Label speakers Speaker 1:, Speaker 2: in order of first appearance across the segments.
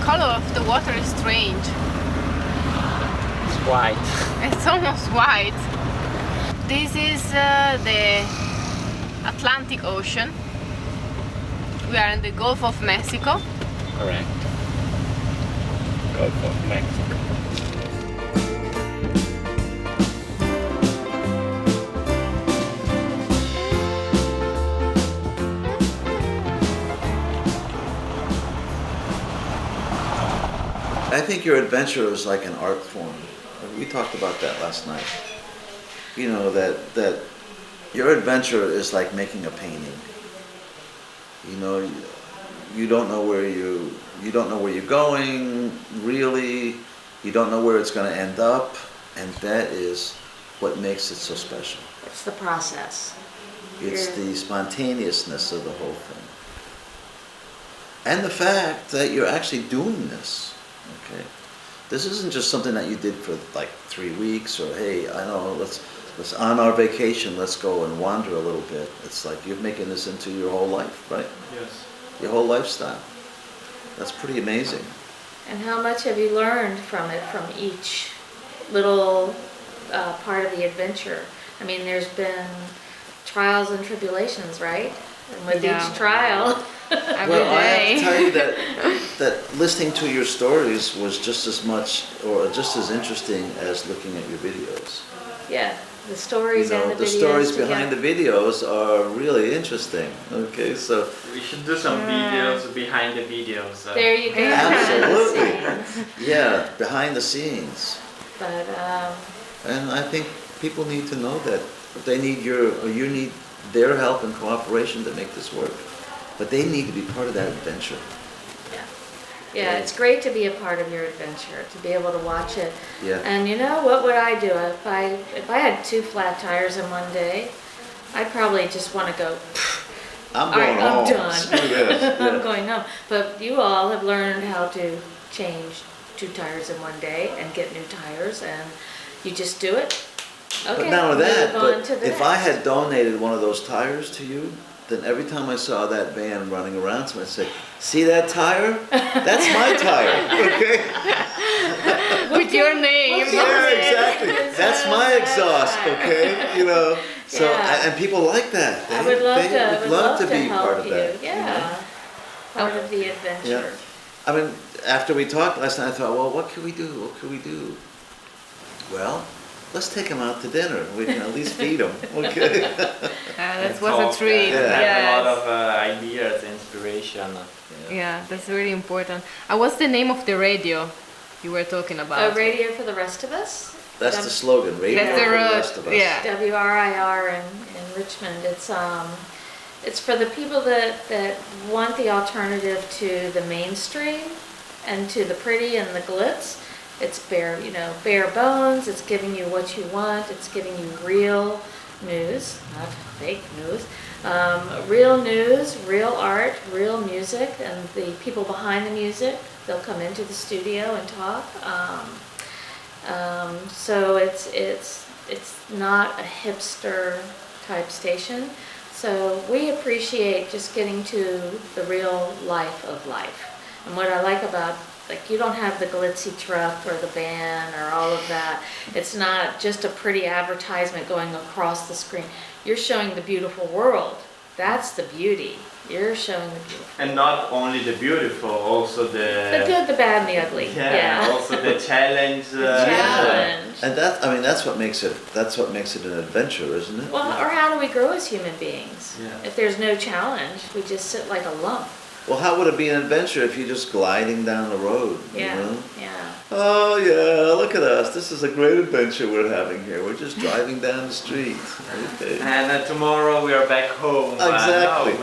Speaker 1: color of the water is strange.
Speaker 2: It's white.
Speaker 1: It's almost white. This is the Atlantic Ocean. We are in the Gulf of Mexico.
Speaker 2: Correct. Gulf of Mexico.
Speaker 3: I think your adventure is like an art form. We talked about that last night. You know, that your adventure is like making a painting. You know, you don't know where you're going, really. You don't know where it's going to end up, and that is what makes it so special.
Speaker 4: It's the process.
Speaker 3: It's the spontaneousness of the whole thing. And the fact that you're actually doing this. Okay, this isn't just something that you did for like 3 weeks, or hey, I know, let's on our vacation, let's go and wander a little bit. It's like you're making this into your whole life, right?
Speaker 2: Yes.
Speaker 3: Your whole lifestyle. That's pretty amazing.
Speaker 4: And how much have you learned from it, from each little part of the adventure? I mean, there's been trials and tribulations, right? And with each trial.
Speaker 1: Every
Speaker 3: Well, I
Speaker 1: day.
Speaker 3: have to tell you that listening to your stories was just as much or just as interesting as looking at your videos.
Speaker 4: Yeah, the stories
Speaker 3: You know,
Speaker 4: and the
Speaker 3: the
Speaker 4: videos
Speaker 3: stories
Speaker 4: together.
Speaker 3: behind the videos are really interesting. Okay, so
Speaker 2: We should do some videos behind the videos.
Speaker 4: There you go.
Speaker 3: absolutely, yeah, behind the scenes.
Speaker 4: But
Speaker 3: And I think people need to know that they need you need their help and cooperation to make this work. But they need to be part of that adventure.
Speaker 4: yeah, it's great to be a part of your adventure, to be able to watch it.
Speaker 3: Yeah.
Speaker 4: And you know, what would I do if I had 2 flat tires in one day? I'd probably just want to go,
Speaker 3: I'm
Speaker 4: all
Speaker 3: going
Speaker 4: right,
Speaker 3: home.
Speaker 4: I'm done.
Speaker 3: Screw this.
Speaker 4: I'm
Speaker 3: Yeah.
Speaker 4: going home. But you all have learned how to change 2 tires in one day and get new tires, and you just do it. Okay,
Speaker 3: But not only that,
Speaker 4: move on
Speaker 3: but
Speaker 4: to the
Speaker 3: if I
Speaker 4: next.
Speaker 3: had donated one of those tires to you, then every time I saw that van running around, somebody would say, "See that tire? That's my tire." Okay.
Speaker 1: With your name.
Speaker 3: Yeah, exactly. That's my exhaust. Okay. You know. So
Speaker 4: Yeah.
Speaker 3: and people like that.
Speaker 4: I would love
Speaker 3: they
Speaker 4: to. I
Speaker 3: would
Speaker 4: would love to
Speaker 3: be
Speaker 4: help
Speaker 3: part of
Speaker 4: you.
Speaker 3: that.
Speaker 4: Yeah,
Speaker 3: you know?
Speaker 4: part of the adventure.
Speaker 3: I mean, after we talked last night, I thought, well, what can we do? What can we do? Well, let's take them out to dinner. We can at least feed them. Okay.
Speaker 1: That was a treat.
Speaker 3: Yeah.
Speaker 2: Have a lot
Speaker 1: Yes.
Speaker 2: of ideas, inspiration.
Speaker 1: Yeah, that's really important. What's the name of the radio you were talking
Speaker 4: A
Speaker 1: about?
Speaker 4: radio for the rest of us.
Speaker 3: That's the slogan. Radio
Speaker 1: That's the
Speaker 3: for the
Speaker 1: road.
Speaker 3: rest of us.
Speaker 1: Yeah.
Speaker 4: WRIR in Richmond. It's for the people that want the alternative to the mainstream and to the pretty and the glitz. It's bare bones. It's giving you what you want. It's giving you real news, not fake news. Real news, real art, real music, and the people behind the music, they'll come into the studio and talk. So it's not a hipster type station. So we appreciate just getting to the real life of life. And what I like about, like, you don't have the glitzy truck or the van or all of that. It's not just a pretty advertisement going across the screen. You're showing the beautiful world. That's the beauty. You're showing the beautiful.
Speaker 2: And not only the beautiful, also
Speaker 4: The good, the bad, and the ugly.
Speaker 2: yeah, also the challenge.
Speaker 4: Challenge.
Speaker 3: And that's what makes it. That's what makes it an adventure, isn't it?
Speaker 4: Well, or how do we grow as human beings?
Speaker 2: Yeah.
Speaker 4: If there's no challenge, we just sit like a lump.
Speaker 3: Well, how would it be an adventure if you're just gliding down the road?
Speaker 4: Yeah,
Speaker 3: You know?
Speaker 4: yeah.
Speaker 3: Oh yeah, look at us. This is a great adventure we're having here. We're just driving down the street. Okay.
Speaker 2: And tomorrow we are back home.
Speaker 3: Exactly.
Speaker 2: No,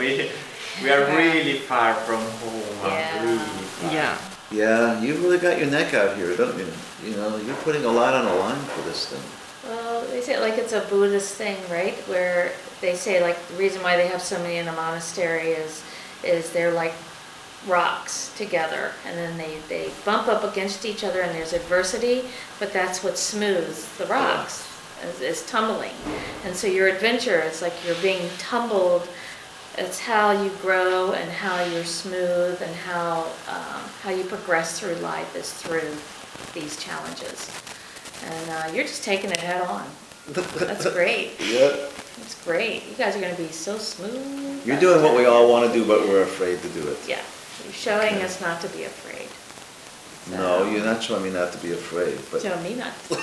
Speaker 2: we are really far from home.
Speaker 4: Yeah.
Speaker 2: Really far.
Speaker 1: Yeah.
Speaker 3: Yeah, you've really got your neck out here, don't you? You know, you're putting a lot on the line for this thing.
Speaker 4: Well, they say like it's a Buddhist thing, right? Where they say like the reason why they have so many in a monastery is they're like rocks together, and then they bump up against each other and there's adversity, but that's what smooths the rocks is tumbling. And so your adventure is like you're being tumbled It's how you grow and how you're smooth and how you progress through life is through these challenges. And you're just taking it head on. That's great.
Speaker 3: Yeah.
Speaker 4: It's great. You guys are going to be so smooth.
Speaker 3: You're doing what we all want to do, but we're afraid to do it.
Speaker 4: Yeah. You're showing us not to be afraid.
Speaker 3: No, you're not showing me not to be afraid. But
Speaker 4: Showing me not to.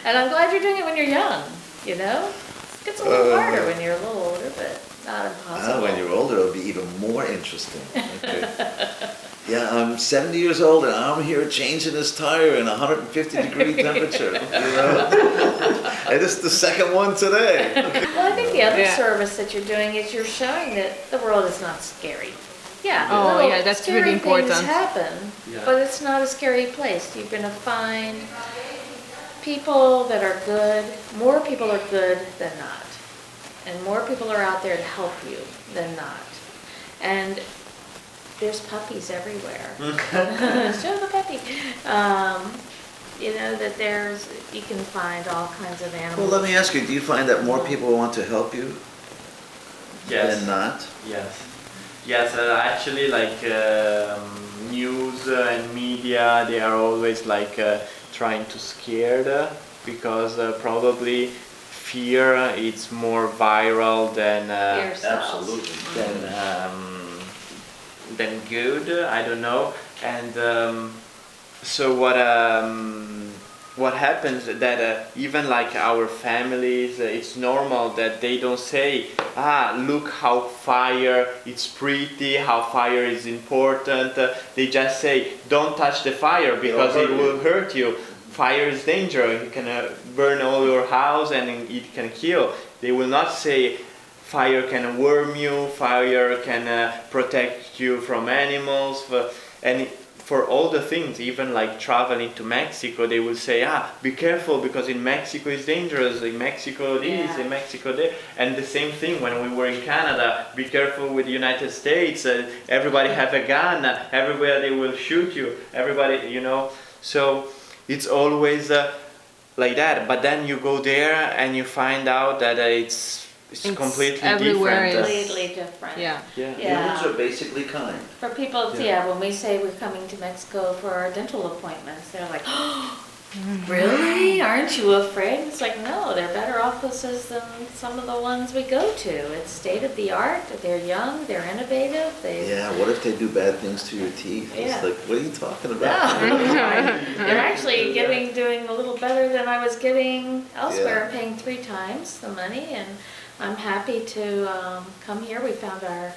Speaker 4: And I'm glad you're doing it when you're young, you know? It gets a little harder when you're a little older, but not impossible.
Speaker 3: when you're older, it'll be even more interesting. Okay. Yeah, I'm 70 years old and I'm here changing this tire in 150-degree temperature, you know? And this is the second one today.
Speaker 4: Well, I think the other
Speaker 1: Yeah.
Speaker 4: service that you're doing is you're showing that the world is not scary. Yeah,
Speaker 1: Oh,
Speaker 4: little
Speaker 1: yeah, that's
Speaker 4: scary
Speaker 1: really important.
Speaker 4: things happen,
Speaker 2: Yeah.
Speaker 4: but it's not a scary place. You're gonna find people that are good. More people are good than not, and more people are out there to help you than not. And there's puppies everywhere. Show the puppy. You know that you can find all kinds of animals.
Speaker 3: Well, let me ask you, do you find that more people want to help you
Speaker 2: Yes.
Speaker 3: than not?
Speaker 2: Yes. Yes, actually, like news and media, they are always like trying to scare because probably fear is more viral than
Speaker 4: Fear sells.
Speaker 2: than good. I don't know. And so what happens that even like our families, it's normal that they don't say, look how fire is pretty, how fire is important. They just say, don't touch the fire because it will hurt you. Fire is dangerous. It can burn all your house and it can kill. They will not say, fire can warm you, fire can protect you from animals, and for all the things, even like traveling to Mexico, they will say, be careful because in Mexico it's dangerous, in Mexico this, in Mexico there. And the same thing when we were in Canada, be careful with the United States, everybody have a gun, everywhere they will shoot you, everybody, you know. So it's always like that. But then you go there and you find out that it's completely
Speaker 1: everywhere
Speaker 2: different.
Speaker 4: Completely different.
Speaker 1: Yeah.
Speaker 3: Humans are basically kind.
Speaker 4: For people, when we say we're coming to Mexico for our dental appointments, they're like, really? Aren't you afraid? It's like, no, they're better offices than some of the ones we go to. It's state of the art. They're young. They're innovative.
Speaker 3: What if they do bad things to your teeth?
Speaker 4: Yeah.
Speaker 3: It's like, what are you talking about?
Speaker 4: They're actually doing a little better than I was getting elsewhere. I'm paying 3 times the money, and I'm happy to come here. We found our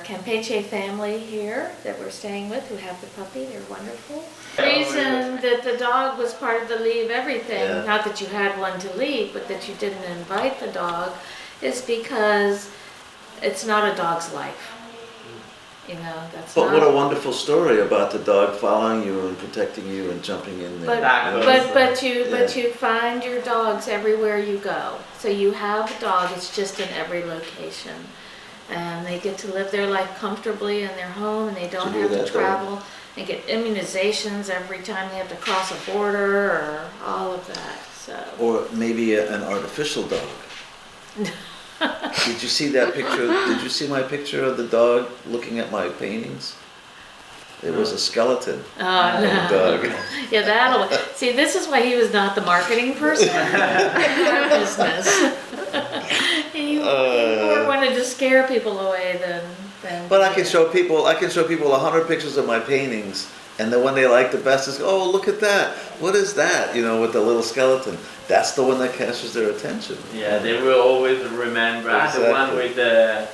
Speaker 4: Campeche family here that we're staying with who have the puppy. They're wonderful. The reason that the dog was part of the Leave Everything, not that you had one to leave, but that you didn't invite the dog, is because it's not a dog's life. You know, that's
Speaker 3: But
Speaker 4: not.
Speaker 3: what a wonderful story about the dog following you and protecting you and jumping in there.
Speaker 4: But you find your dogs everywhere you go. So you have a dog, it's just in every location. And they get to live their life comfortably in their home, and they don't have to travel and get immunizations every time they have to cross a border or all of that. So.
Speaker 3: Or maybe an artificial dog. Did you see that picture? Did you see my picture of the dog looking at my paintings? It was a skeleton.
Speaker 4: Oh, no.
Speaker 3: Dog.
Speaker 4: Yeah, that'll. See, this is why he was not the marketing person in our business. He more wanted to scare people away than.
Speaker 3: But I can show people 100 pictures of my paintings, and the one they like the best is, oh, look at that. What is that? You know, with the little skeleton. That's the one that catches their attention.
Speaker 2: Yeah, they will always remember the one with the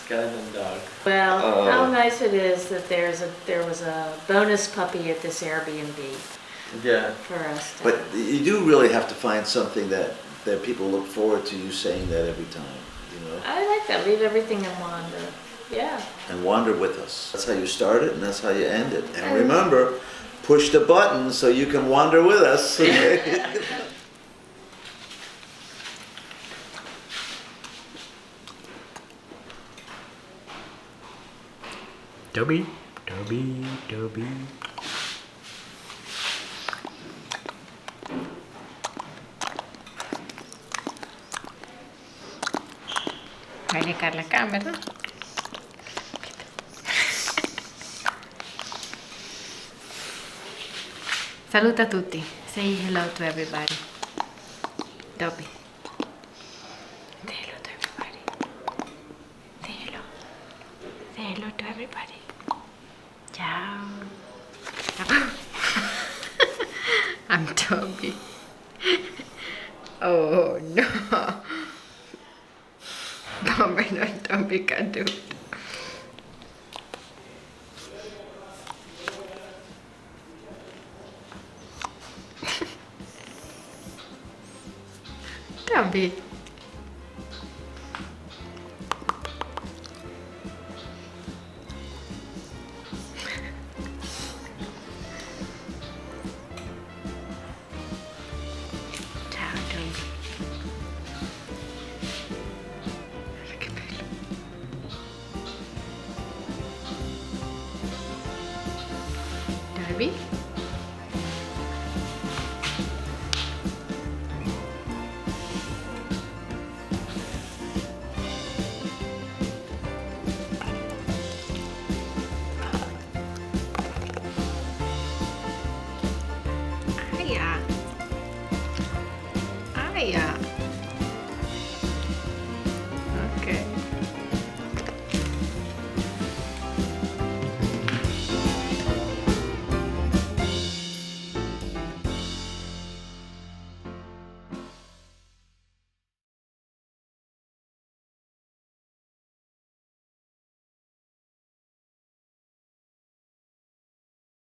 Speaker 2: skeleton dog.
Speaker 4: Well, how nice it is that there was a bonus puppy at this Airbnb.
Speaker 2: Yeah.
Speaker 4: For us.
Speaker 3: But you do really have to find something that people look forward to you saying that every time, you know.
Speaker 4: I like that. Leave everything and wander. Yeah.
Speaker 3: And wander with us. That's how you start it, and that's how you end it. And remember, push the button so you can wander with us. Okay?
Speaker 2: Tobi, Tobi, Tobi.
Speaker 1: Fai legare la camera. Saluta tutti. Say hello to everybody. Tobi. Say hello to everybody. Say hello. Say hello to everybody. Ciao. I'm Tobi. Oh no. Tobi, no, Tobi can do it. Tobi. Ciao Tobi. Che bello. Tobi.